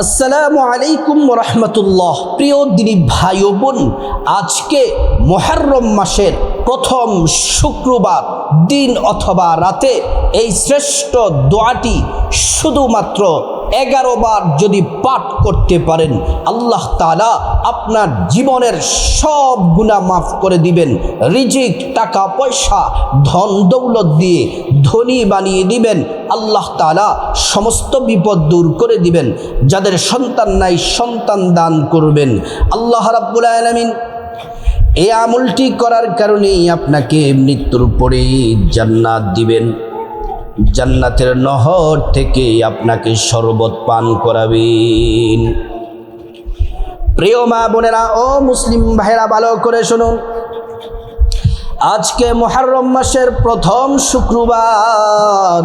আসসালামু আলাইকুম রহমতুল্লাহ। প্রিয় দিনী ভাই ও বোন, আজকে মুহররম মাসের প্রথম শুক্রবার দিন অথবা রাতে এই শ্রেষ্ঠ দোয়াটি শুধুমাত্র 11 বার যদি পাঠ করতে পারেন, আল্লাহ তাআলা আপনার জীবনের সব গুনাহ মাফ করে দিবেন। রিজিক, টাকা পয়সা, ধন দৌলত দিয়ে ধনী বানিয়ে দিবেন। আল্লাহ তাআলা সমস্ত বিপদ দূর করে দিবেন। যাদের সন্তান নাই, সন্তান দান করবেন। আল্লাহ রাব্বুল আলামিন এই আমলটি করার কারণেই আপনাকে মৃত্যুর পরে জান্নাত দিবেন। জান্নাতের নহর থেকে আপনাকে শরবত পান করাবেন। প্রিয় মা বোনেরা ও মুসলিম ভাইরা, ভালো করে শুনুন। আজকে মুহররম মাসের প্রথম শুক্রবার,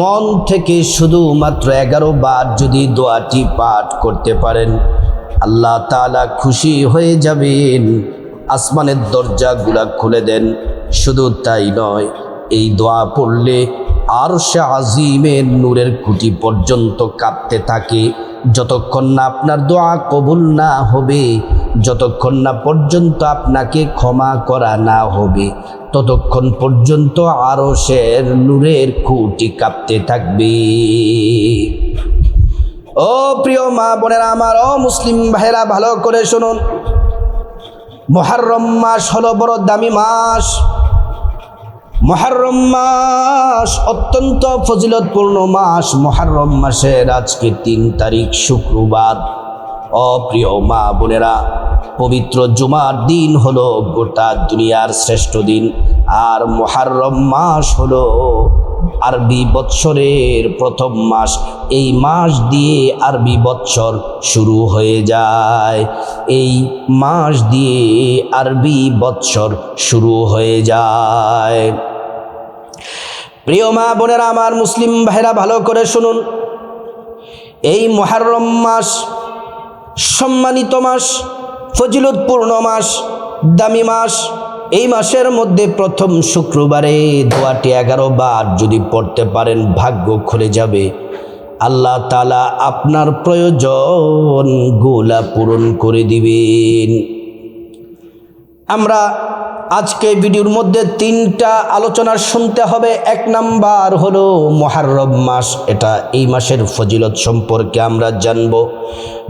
মন থেকে শুধুমাত্র 11 বার যদি দোয়াটি পাঠ করতে পারেন, আল্লাহ তাআলা খুশি হয়ে যাবেন। আসমানের দরজাগুলা খুলে দেন। শুধু তাই নয়, এই দোয়া পড়লে আরশে আজিমের নূরের খুঁটি পর্যন্ত কাঁপতে থাকে। যতক্ষণ না আপনার দোয়া কবুল না হবে, যতক্ষণ না পর্যন্ত আপনাকে ক্ষমা করা না হবে, ততক্ষণ পর্যন্ত আরশের নূরের খুঁটি কাঁপতে থাকবে। ও প্রিয় মা বোনেরা আমার, ও মুসলিম ভাইরা, ভালো করে শুনুন। মুহররম মাস হলো বড় দামি মাস। মুহররম মাস অত্যন্ত ফজিলতপূর্ণ মাস। মুহররম মাসের আজকে 3 তারিখ শুক্রবার। প্রিয় মা বোনেরা, পবিত্র জুমার দিন হলো গোটা দুনিয়ার শ্রেষ্ঠ দিন। আর মুহররম মাস হলো আরবি বৎসরের প্রথম মাস। এই মাস দিয়ে আরবি বৎসর শুরু হয়ে যায়। এই মাস দিয়ে আরবি বৎসর শুরু হয়ে যায়। প্রিয় মা বোনেরা আমার, মুসলিম ভাইরা, ভালো করে শুনুন। এই মুহররম মাস সম্মানিত মাস, ফজিলতপূর্ণ মাস, দামি মাস। এই মাসের মধ্যে প্রথম শুক্রবারে দোয়াটি 11 বার যদি পড়তে পারেন, ভাগ্য খুলে যাবে। আল্লাহ তাআলা আপনার প্রয়োজনগুলা পূরণ করে দিবেন। আমরা আজকে ভিডিওর মধ্যে 3টা আলোচনা শুনতে হবে। 1 নাম্বার হলো মুহররম মাস, এটা এই মাসের ফজিলত সম্পর্কে আমরা জানব।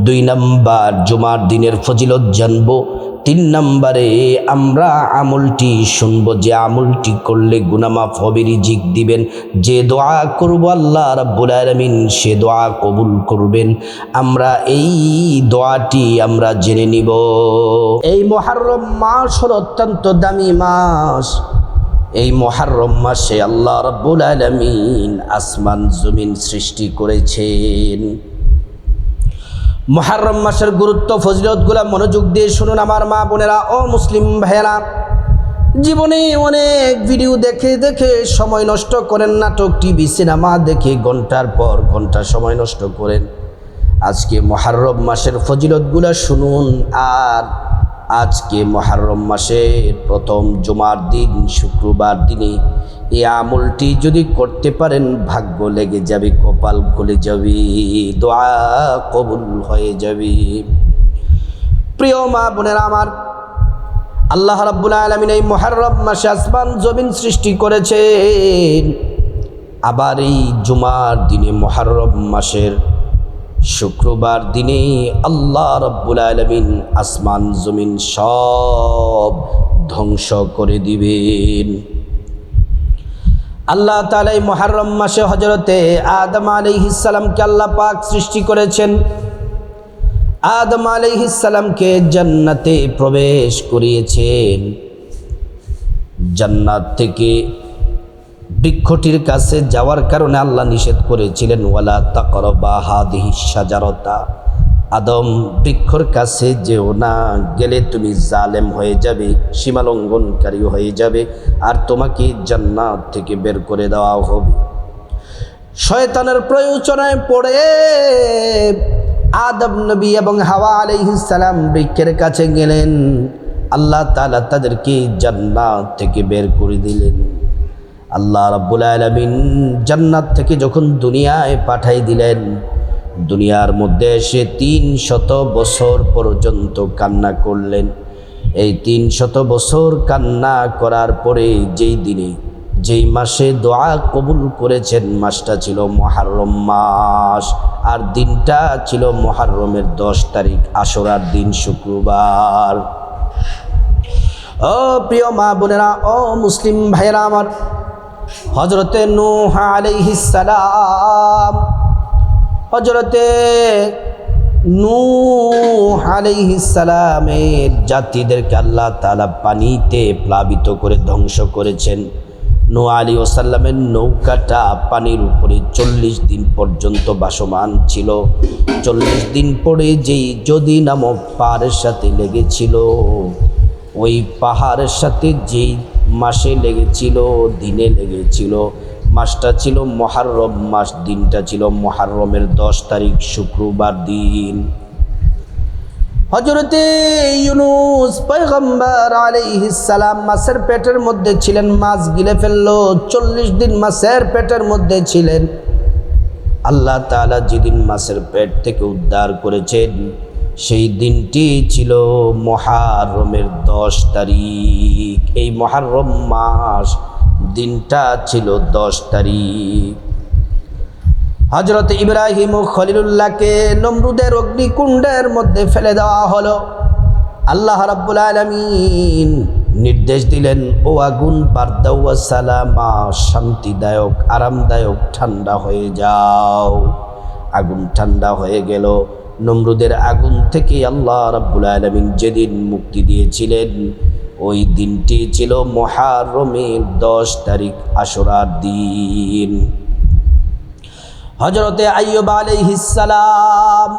2 নাম্বার জুমার দিনের ফজিলত জানব। 3 নাম্বারে আমরা আমলটি শুনব, যে আমলটি করলে গুনাহ মাফ হবে, রিজিক দিবেন। যে দোয়া করব আল্লাহ রাব্বুল আলামিন সে দোয়া কবুল করবেন। আমরা এই দোয়াটি আমরা জেনে নিব। এই মুহররম মাস হলো অত্যন্ত দামি মাস। এই মুহররম মাসে আল্লাহ রাব্বুল আলামিন আসমান জমিন সৃষ্টি করেছেন। মুহররম মাসের গুরুত্ব, ফজিলতগুলো মনোযোগ দিয়ে শুনুন আমার মা বোনেরা ও মুসলিম ভাইয়েরা। জীবনে অনেক ভিডিও দেখে দেখে সময় নষ্ট করেন, নাটক, টিভি, সিনেমা দেখে ঘন্টার পর ঘন্টা সময় নষ্ট করেন। আজকে মুহররম মাসের ফজিলতগুলো শুনুন। আর আজকে মুহররম মাসের প্রথম জুমার দিন, শুক্রবার দিনে এই আমলটি যদি করতে পারেন, ভাগ্য লেগে যাবে, কপাল খুলে যাবে, দোয়া কবুল হয়ে যাবে। প্রিয় মা বোনেরা আমার, আল্লাহ রাব্বুল আলামিন এই মুহররম মাসে আসমান জমিন সৃষ্টি করেছেন। আবার এই জুমার দিনে, মুহররম মাসের শুক্রবার দিনে আল্লাহ রাব্বুল আলামিন আসমান জমিন সব ধ্বংস করে দিবেন। আল্লাহ তাআলা এই মুহররম মাসে হযরতে আদম আলাইহিস সালামকে আল্লাহ পাক সৃষ্টি করেছেন। আদম আলাইহিস সালামকে জান্নাতে প্রবেশ করিয়েছেন। জান্নাত থেকে বৃক্ষটির কাছে যাওয়ার কারণে আল্লাহ নিষেধ করেছিলেন, ওয়ালা তাকরাবা হাদিহিস শাজারাতা, আদম বৃক্ষর কাছে যেও না, গেলে তুমি জালেম হয়ে যাবে, সীমালঙ্ঘনকারী হয়ে যাবে, আর তোমাকে জান্নাত থেকে বের করে দেওয়া হবে। শয়তানের প্রয়োজনায় পড়ে আদম নবী এবং হাওয়া আলাইহিস সালাম বৃক্ষের কাছে গেলেন। আল্লাহ তাআলা তাদেরকে জান্নাত থেকে বের করে দিলেন। আল্লাহ রাব্বুল আলামিন জান্নাত থেকে যখন দুনিয়ায় পাঠাই দিলেন, দুনিয়ার মধ্যে এসে 300 বছর পর্যন্ত কান্না করলেন। এই 300 বছর কান্না করার পরে যেই মাসে দোয়া কবুল করেছেন মাসটা ছিল মুহররম মাস, আর দিনটা ছিল মুহররমের 10 তারিখ, আশুরার দিন, শুক্রবার। ও প্রিয় মা বোনেরা, ও মুসলিম ভাইয়েরা আমার, হযরতে নূহ আলাইহিস সালাম, হযরতে নূহ আলাইহিস সালামের জাতিদেরকে আল্লাহ তাআলা পানিতে প্লাবিত করে ধ্বংস করেছেন। নূহ আলাইহিস সালামের নৌকাটা পানির উপরে 40 দিন পর্যন্ত ভাসমান ছিল। 40 দিন পরে যেই যদি নামক পাহাড়ের সাথে লেগেছিল, ওই পাহাড়ের সাথে যেই মাসে লেগেছিল, দিনে লেগেছিল, মাসটা ছিল মুহররম মাস, দিনটা ছিল মুহররমের 10 তারিখ, শুক্রবার দিন। হযরতে ইউনূস পয়গম্বর আলাইহিস সালাম মাছের পেটের মধ্যে ছিলেন, মাছ গিলে ফেললো। 40 দিন মাছের পেটের মধ্যে ছিলেন। আল্লাহ তাআলা যেদিন মাছের পেট থেকে উদ্ধার করেছেন, সেই দিনটি ছিল মুহররমের 10 তারিখ। এই মুহররম মাস, দিনটা ছিল 10 তারিখ। হযরত ইব্রাহিম ও খলিলুল্লাহকে নমরুদের অগ্নিকুণ্ডের মধ্যে ফেলে দেওয়া হলো। আল্লাহ রাব্বুল আলামিন নির্দেশ দিলেন, ও আগুন বারদা ওয়া সালামা, শান্তিদায়ক, আরামদায়ক, ঠান্ডা হয়ে যাও। আগুন ঠান্ডা হয়ে গেল। নমরুদের আগুন থেকে আল্লাহ রাব্বুল আলামিন যেদিন মুক্তি দিয়েছিলেন, ওই দিনটি ছিল মুহররমের 10 তারিখ, আশুরার দিন। হযরতে আইয়ুব আলাইহিস সালাম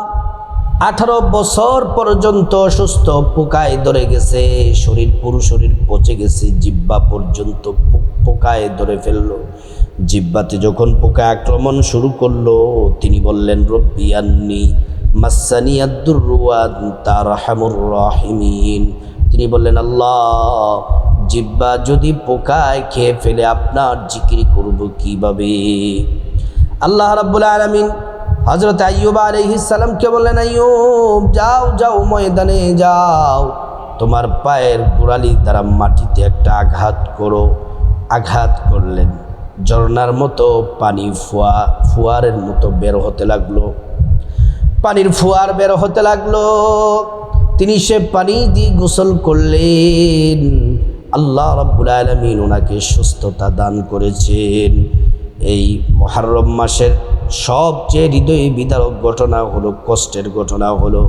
18 বছর পর্যন্ত অসুস্থ, পোকায় ধরে গেছে, পুরো শরীর পচে গেছে, জিহ্বা পর্যন্ত পোকায় ধরে ফেললো। জিহ্বাতে যখন পোকা আক্রমণ শুরু করলো, তিনি বললেন, রব্বি আন্নী মাসানিয়াদ দুররু ওয়া আনতা আরহামুর রাহিমিন। তিনি বললেন, আল্লাহ, জিহ্বা যদি পোকায় খেয়ে ফেলে আপনার জিকির করব কিভাবে? আল্লাহ রাব্বুল আলামিন হযরত আইয়ুব আলাইহিস সালামকে বললেন, আইয়ুব, যাও ময়দানে যাও, তোমার পায়ের গোড়ালি দ্বারা মাটিতে একটা আঘাত করো। আঘাত করলেন, ঝর্ণার মতো পানি ফুয়ারের মতো বের হতে লাগলো। পানির ফুয়ার বের হতে লাগলো। তিনি সে পানি দিয়ে গোসল করলেন। আল্লাহ রাব্বুল আলামিন ওনাকে সুস্থতা দান করেছেন। এই মুহররম মাসের সবচেয়ে হৃদয় বিদারক ঘটনা হলো, কষ্টের ঘটনা হলো,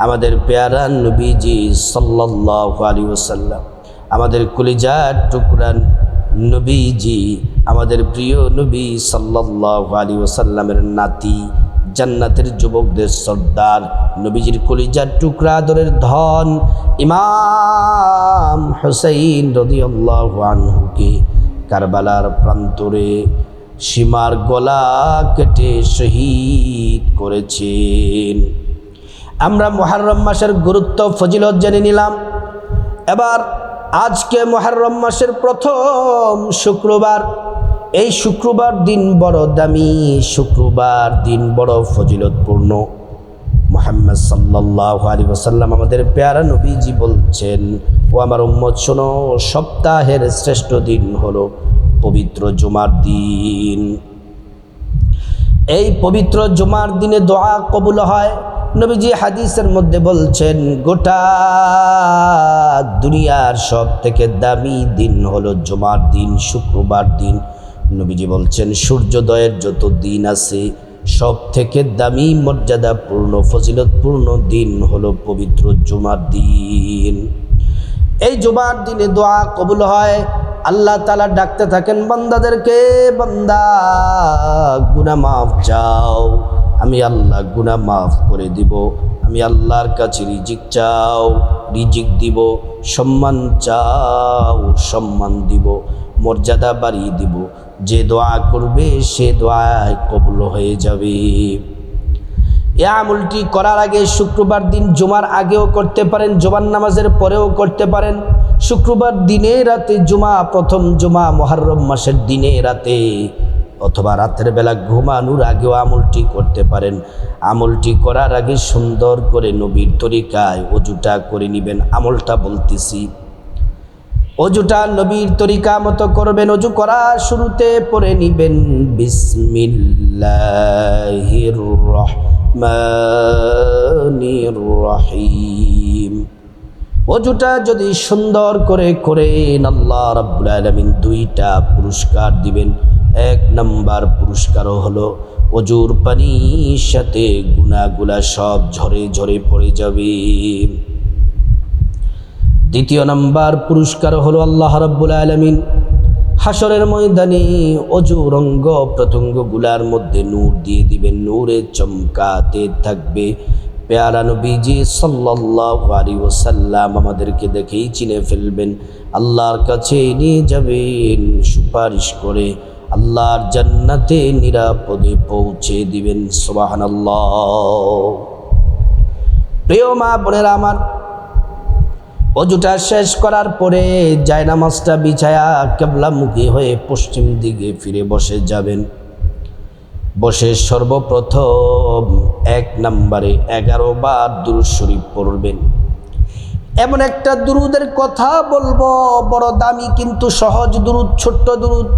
আমাদের পেয়ারা নবীজি সাল্লাল্লাহু আলাইহি ওয়াসাল্লাম, আমাদের কলিজার টুকরা নবীজি, আমাদের প্রিয় নবী সাল্লাল্লাহু আলাইহি ওয়াসাল্লামের নাতি, জান্নাতের যুবকদের সর্দার, নবীজির কলিজার টুকরা, আদরের ধন ইমাম হুসাইন রাদিয়াল্লাহু আনহুকে কারবালার প্রান্তরে সীমার গলা কেটে শহীদ করেছেন। আমরা মুহররম মাসের গুরুত্ব, ফজিলত জেনে নিলাম। এবার আজকে মুহররম মাসের প্রথম শুক্রবার। এই শুক্রবার দিন বড় দামি, শুক্রবার দিন বড় ফজিলতপূর্ণ। মুহাম্মদ সাল্লাল্লাহু আলাইহি ওয়াসাল্লাম, আমাদের প্যারা নবীজি বলছেন, ও আমার উম্মত শোনো, সপ্তাহের শ্রেষ্ঠ দিন হলো পবিত্র জুমার দিন। এই পবিত্র জুমার দিনে দোয়া কবুল হয়। নবীজি হাদিসের মধ্যে বলছেন, গোটা দুনিয়ার সব থেকে দামি দিন হলো জুমার দিন, শুক্রবার দিন। নবীজি বলছেন, সূর্যোদয়ের যত দিন আছে, সব থেকে দামি, মর্যাদাপূর্ণ, ফজিলতপূর্ণ দিন হলো পবিত্র জুমার দিন। এই জুমার দিনে দোয়া কবুল হয়। আল্লাহ তাআলা ডাকতে থাকেন বান্দাদেরকে, বান্দা গুনাহ মাফ চাও, আমি আল্লাহ গুনাহ মাফ করে দিব। আমি আল্লাহর কাছে রিজিক চাও, রিজিক দিব। সম্মান চাও, সম্মান দিব। মর্যাদা বাড়িয়ে দিব। যে দোয়া করবে সে দোয়ায় কবুল হয়ে যাবে। এই আমলটি করার আগে শুক্রবার দিন জুমার আগেও করতে পারেন, জুমার নামাজের পরেও করতে পারেন। শুক্রবার দিনে রাতে জুমা, প্রথম জুমা মুহররম মাসের দিনে রাতে অথবা রাতের বেলা ঘুমানোর আগেও আমলটি করতে পারেন। আমলটি করার আগে সুন্দর করে নবীর তরিকায় অজুটা করে নেবেন। আমলটা বলতেছি, অজুটা নবীর তরিকা মতো করবেন। অজু করা শুরুতে পড়ে নিবেন বিসমিল্লাহির রহমানির রহিম। অজুটা যদি সুন্দর করে করেন, আল্লাহ রাব্বুল আলামিন দুইটা পুরস্কার দিবেন। এক নাম্বার পুরস্কার হলো অজুর পানির সাথে গুনাহগুলা সব ঝরে ঝরে পড়ে যাবে। দ্বিতীয় নাম্বার পুরস্কার হলো আল্লাহ রাব্বুল আলামিন হাসরের ময়দানে অজুর অঙ্গ প্রত্যঙ্গগুলার মধ্যে নূর দিয়ে দিবেন। নূরে চমকাতে থাকবে। প্যারা নবীজি সাল্লাল্লাহু আলাইহি ওয়াসাল্লাম আমাদেরকে দেখেই চিনে ফেলবেন। আল্লাহর কাছে নিয়ে যাবেন সুপারিশ করে, আল্লাহর জান্নাতে নিরাপদে পৌঁছে দিবেন। সুবহানাল্লাহ। প্রিয় মা বোনেরা আমার, অজুটা শেষ করার পরে জায়নামাজটা বিছায়া কিবলামুখী হয়ে পশ্চিম দিকে ফিরে বসে যাবেন। বসে সর্বপ্রথম 1 নম্বরে 11 বার দুরূদ শরীফ পড়বেন। এমন একটা দুরুদের কথা বলবো, বড় দামি কিন্তু সহজ দুরুদ, ছোট্ট দুরুদ।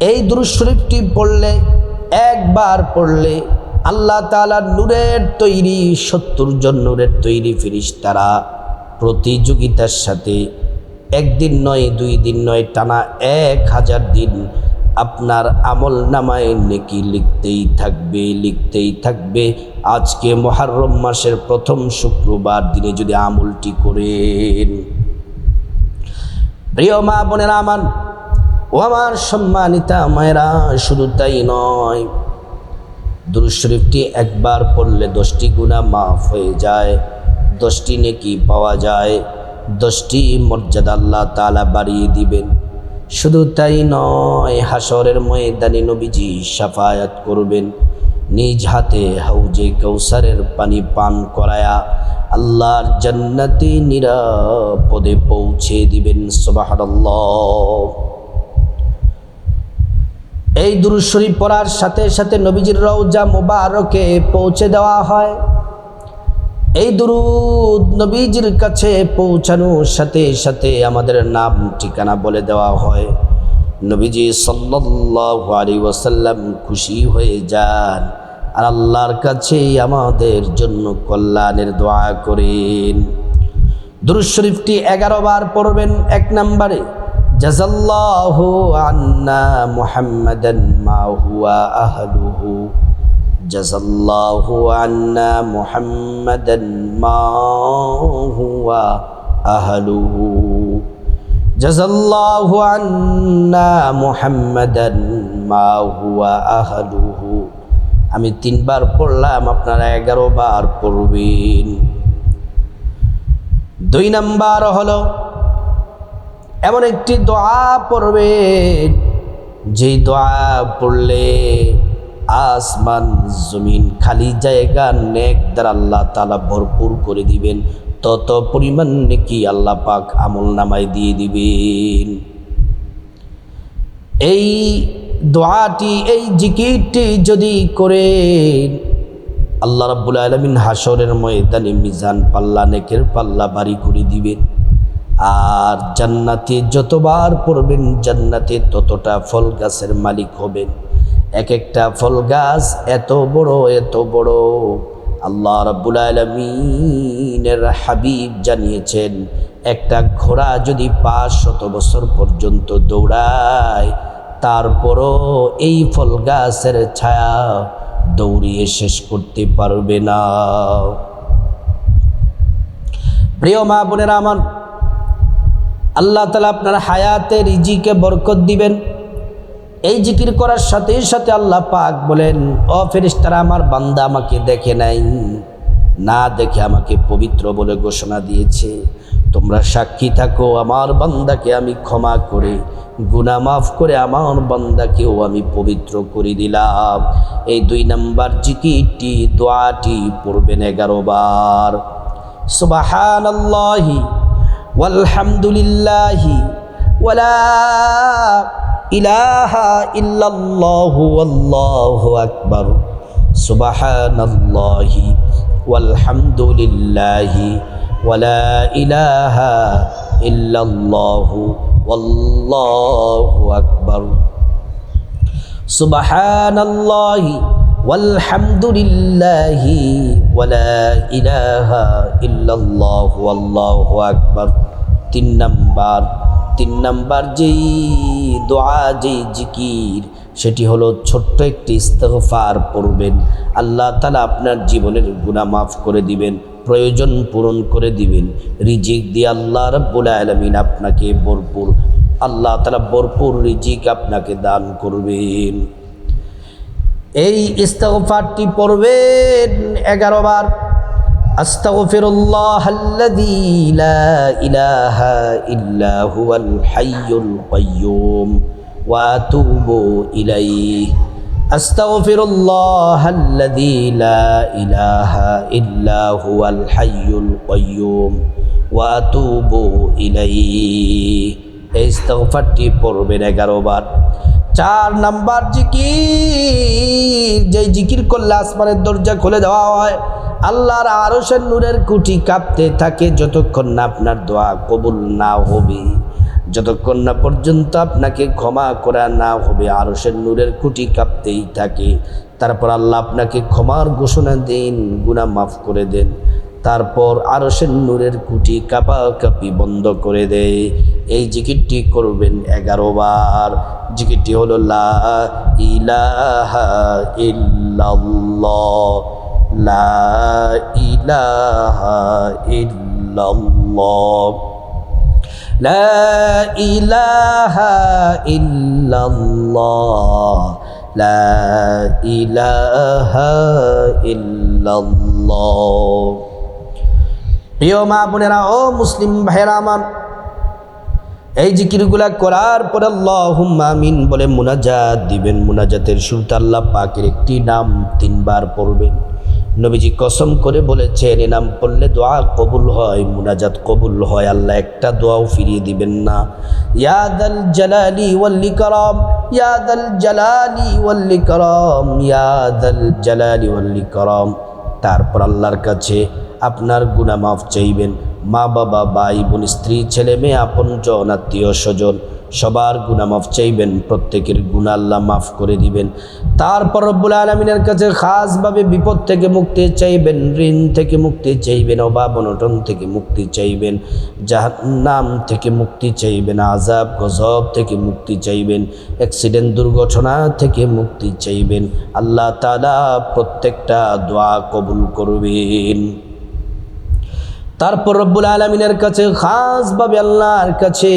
এই দুরূদ শরীফটি পড়লে, একবার পড়লে আল্লাহ তাআলার নূরের তৈরি 70 জন নূরের তৈরি ফেরেশতারা প্রতিযোগিতার সাথে একদিন নয়, 2 দিন নয়, টানা 1000 দিন আপনার আমল নামায় নেকি লিখতেই থাকবে, লিখতেই থাকবে। আজকে মুহররম মাসের প্রথম শুক্রবার দিনে যদি আমলটি করেন, প্রিয় মা বোনেরা আমার ও আমার সম্মানিতা মায়েরা, শুধু তাই নয়, দুরূদ শরীফটি একবার পড়লে 10টি গুনাহ মাফ হয়ে যায়, 10টি নেকি পাওয়া যায়, 10টি মর্যাদা আল্লাহ তাআলা বাড়িয়ে দিবেন। শুধু তাই নয়, হাসরের ময়দানে নবীজি শাফায়াত করবেন। নিজ হাতে হাউজে কাউসারের পানি পান করায়া আল্লাহর জান্নাতে নিরাপদে পৌঁছে দিবেন। সুবহানাল্লাহ। এই দুরূদ শরীফ পড়ার সাথে সাথে নবীজির রওজা মুবারকে পৌঁছে দেওয়া হয়। এই দুরূদ নবীজির কাছে পৌঁছানোর সাথে সাথে আমাদের নাম ঠিকানা বলে দেওয়া হয়। নবীজি সাল্লাল্লাহু আলাইহি ওয়াসাল্লাম খুশি হয়ে যান আর আল্লাহর কাছে আমাদের জন্য কল্যাণের দোয়া করেন। দুরূদ শরীফটি 11 বার পড়বেন। 1 নম্বরে জাযাল্লাহু আন্না মুহাম্মাদান মা হুয়া আহলুহু, জাযাল্লাহু আন্না মুহাম্মাদান মা হুয়া আহলুহু, জাযাল্লাহু আন্না মুহাম্মাদান মা হুয়া আহলুহু। আমি 3 বার পড়লাম, আপনারা 11 বার পড়বেন। 2 নাম্বার হলো এমন একটি দোয়া পড়বেন, যেই দোয়া পড়লে আসমান জমিন খালি জায়গা নেক দ্বারা আল্লাহ তাআলা ভরপুর করে দিবেন। তত পরিমাণ নেকি আল্লাহ পাক আমল নামায় দিয়ে দিবেন। এই দোয়াটি, এই জিকিরটি যদি করেন, আল্লাহ রাব্বুল আলামিন হাসরের ময়দানে মিজান পাল্লা, নেকের পাল্লা ভারী করে দিবেন। আর জান্নাতে যতবার পড়বেন, জান্নাতে ততটা ফল গাছের মালিক হবেন। এক একটা ফল গাছ এত বড়, এত বড়। আল্লাহ রাব্বুল আলামিনের হাবিব জানিয়েছেন, একটা ঘোড়া যদি 500 বছর পর্যন্ত দৌড়ায়, তারপরও এই ফল গাছের ছায়া দৌড়িয়ে শেষ করতে পারবে না। প্রিয় মা বোনেরা আমার, আল্লাহ তাআলা আপনার হায়াতে রিজিকে বরকত দিবেন। এই জিকির করার সাথে সাথে আল্লাহ পাক বলেন, ও ফেরেশতারা, আমার বান্দা আমাকে দেখে নাই, না দেখে আমাকে পবিত্র বলে ঘোষণা দিয়েছে। তোমরা সাক্ষী থাকো, আমার বান্দাকে আমি ক্ষমা করে, গুনাহ মাফ করে আমার বান্দাকেও আমি পবিত্র করে দিলাম। এই 2 নাম্বার জিকিরটি, দোয়াটি পড়বেন 11 বার। সুবহানাল্লাহি ওয়ালহামদুলিল্লাহি ওয়ালা ইলাহা ইল্লাল্লাহু আল্লাহু আকবার সুবহানাল্লাহি ওয়ালহামদুলিল্লাহি ওয়ালা ইলাহা ইল্লাল্লাহু ওয়াল্লাহু আকবার সুবহানাল্লাহি ওয়ালহামদুলিল্লাহি ওয়ালা ইলাহা ইল্লাল্লাহু আল্লাহু আকবার। তিন নাম্বার যেই দোয়া, যেই জিকির, সেটি হলো ছোট্ট একটি ইস্তিগফার পড়বেন। আল্লাহ তাআলা আপনার জীবনের গুনাহ মাফ করে দিবেন, প্রয়োজন পূরণ করে দিবেন। রিজিক দিয়ে আল্লাহ রাব্বুল আলামিন আপনাকে ভরপুর, আল্লাহ তাআলা ভরপুর রিজিক আপনাকে দান করবেন। এই ইস্তিগফারটি পড়বেন 11 বার। আস্তাগফিরুল্লাহাল্লাযী লা ইলাহা ইল্লা হুয়াল হাইয়ুল কাইয়্যুম ওয়া আতুবু ইলাইহি। আস্তাগফিরুল্লাহাল্লাযী লা ইলাহা ইল্লা হুয়াল হাইয়ুল কাইয়্যুম ওয়া আতুবু ইলাইহি। এই ইস্তিগফারটি পড়বেন 11 বার। 4 নাম্বার জিকির, যেই জিকির করলে আসমানের দরজা খুলে দেওয়া হয়, আল্লাহর আরশের নূরের কুঠি কাঁপতে থাকে যতক্ষণ না আপনার দোয়া কবুল না হবে, যতক্ষণ না পর্যন্ত আপনাকে ক্ষমা করা না হবে, আরশের নূরের কুঠি কাঁপতেই থাকে। তারপর আল্লাহ আপনাকে ক্ষমার ঘোষণা দেন, গুনাহ মাফ করে দেন। তারপর আরশের নূরের কুঠি কাঁপাকাঁপি বন্ধ করে দেয়। এই জিকিরটি করবেন 11 বার। জিকিরটি হলো লা ইলাহা ইল্লাল্লাহ, লা ইলাহা ইল্লাল্লাহ, লা ইলাহা ইল্লাল্লাহ, লা ইলাহা ইল্লাল্লাহ। প্রিয় মা বোনেরা ও মুসলিম ভাইরা আমার, এই জিকিরগুলা করার পর আল্লাহুম্মা আমিন বলে মুনাজাত দিবেন। মুনাজাতের শুরুতে আল্লাহ পাকের একটি নাম 3 বার পড়বেন। নবীজি কসম করে বলেছেন, এই নাম পড়লে দোয়া কবুল হয়, মুনাজাত কবুল হয়, আল্লাহ একটা দোয়াও ফিরিয়ে দিবেন না। ইয়া দাল জালালি ওয়াল ইকরাম, ইয়া দাল জালালি ওয়াল ইকরাম, ইয়া দাল জালালি ওয়াল ইকরাম। তারপর আল্লাহর কাছে আপনার গুনাহ মাফ চাইবেন। মা বাবা, ভাই বোন, স্ত্রী, ছেলে মেয়ে, আপনজন, আত্মীয় স্বজন, সবার গুনাহ মাফ চাইবেন। প্রত্যেকের গুনাহ আল্লাহ মাফ করে দিবেন। তারপর রব্বুল আলামিনের কাছে খাসভাবে বিপদ থেকে মুক্তি চাইবেন, ঋণ থেকে মুক্তি চাইবেন, অভাব অনটন থেকে মুক্তি চাইবেন, জাহান্নাম থেকে মুক্তি চাইবেন, আযাব গজব থেকে মুক্তি চাইবেন, অ্যাক্সিডেন্ট দুর্ঘটনা থেকে মুক্তি চাইবেন। আল্লাহ তাআলা প্রত্যেকটা দোয়া কবুল করবেন। তারপর রব্বুল আলামিনের কাছে খাসভাবে আল্লাহর কাছে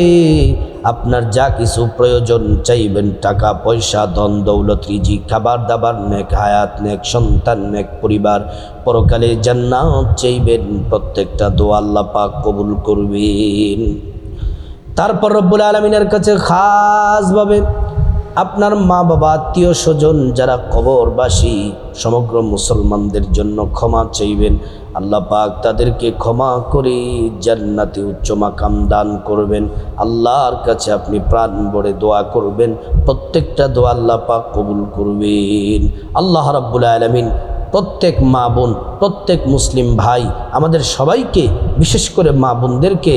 আপনার যা কিছু প্রয়োজন চাইবেন, টাকা পয়সা, ধন দৌলত, রিজিক, খাবার দাবার, নেক হায়াত, নেক সন্তান, নেক পরিবার, পরকালে জান্নাত চাইবেন। প্রত্যেকটা দোয়া আল্লাহ পাক কবুল করবেন। তারপর রব্বুল আলামিনের কাছে খাসভাবে আপনার মা বাবা, আত্মীয় স্বজন যারা কবরবাসী, সমগ্র মুসলমানদের জন্য ক্ষমা চাইবেন। আল্লাহ পাক তাদেরকে ক্ষমা করে জান্নাতে উচ্চ মাকাম দান করবেন। আল্লাহর কাছে আপনি প্রাণ ভরে দোয়া করবেন, প্রত্যেকটা দোয়া আল্লাহ পাক কবুল করবেন। আল্লাহ রাব্বুল আলামিন প্রত্যেক মা বোন, প্রত্যেক মুসলিম ভাই, আমাদের সবাইকে, বিশেষ করে মা বোনদেরকে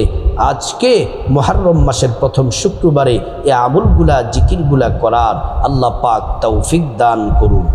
আজকে মুহররম মাসের প্রথম শুক্রবারে এই আমলগুলা, জিকিরগুলা করার আল্লাহ পাক তৌফিক দান করুন।